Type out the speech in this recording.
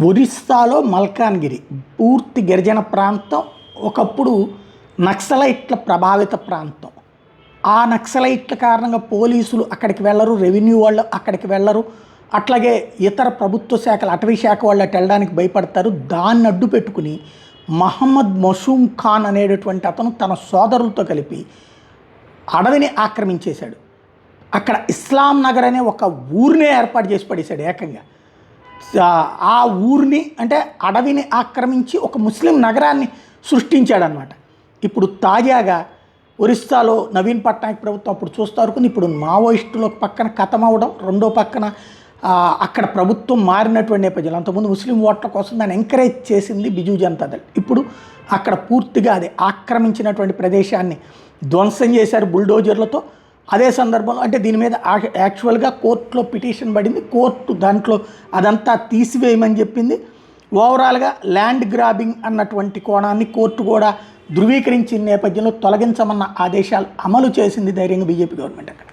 ఒరిస్సాలో మల్కాన్గిరి పూర్తి గిరిజన ప్రాంతం. ఒకప్పుడు నక్సలైట్ల ప్రభావిత ప్రాంతం. ఆ నక్సలైట్ల కారణంగా పోలీసులు అక్కడికి వెళ్ళరు, రెవెన్యూ వాళ్ళు అక్కడికి వెళ్ళరు, అట్లాగే ఇతర ప్రభుత్వ శాఖలు అటవీ శాఖ వాళ్ళు అటు వెళ్ళడానికి భయపడతారు. దాన్ని అడ్డు పెట్టుకుని మహమ్మద్ మసూమ్ ఖాన్ అనేటటువంటి అతను తన సోదరులతో కలిపి అడవిని ఆక్రమించేశాడు. అక్కడ ఇస్లాం నగర్ అనే ఒక ఊరినే ఏర్పాటు చేసి పడేశాడు ఏకంగా. ఆ ఊరిని అంటే అడవిని ఆక్రమించి ఒక ముస్లిం నగరాన్ని సృష్టించాడనమాట. ఇప్పుడు తాజాగా ఒరిస్సాలో నవీన్ పట్నాయక్ ప్రభుత్వం అప్పుడు చూస్తారు, ఇప్పుడు మావోయిస్టుల పక్కన ఖతం అవ్వడం, రెండో పక్కన అక్కడ ప్రభుత్వం మారినటువంటి నేపథ్యంలో అంతకుముందు ముస్లిం ఓట్ల కోసం దాన్ని ఎంకరేజ్ చేసింది బిజు జనతాదళ్. ఇప్పుడు అక్కడ పూర్తిగా అది ఆక్రమించినటువంటి ప్రదేశాన్ని ధ్వంసం చేశారు బుల్డోజర్లతో. అదే సందర్భంలో అంటే దీని మీద యాక్చువల్గా కోర్టులో పిటిషన్ పడింది. కోర్టు దాంట్లో అదంతా తీసివేయమని చెప్పింది. ఓవరాల్గా ల్యాండ్ గ్రాబింగ్ అన్నటువంటి కోణాన్ని కోర్టు కూడా ధృవీకరించిన నేపథ్యంలో తొలగించమన్న ఆదేశాలు అమలు చేసింది ధైర్యంగా బీజేపీ గవర్నమెంట్ అక్కడ.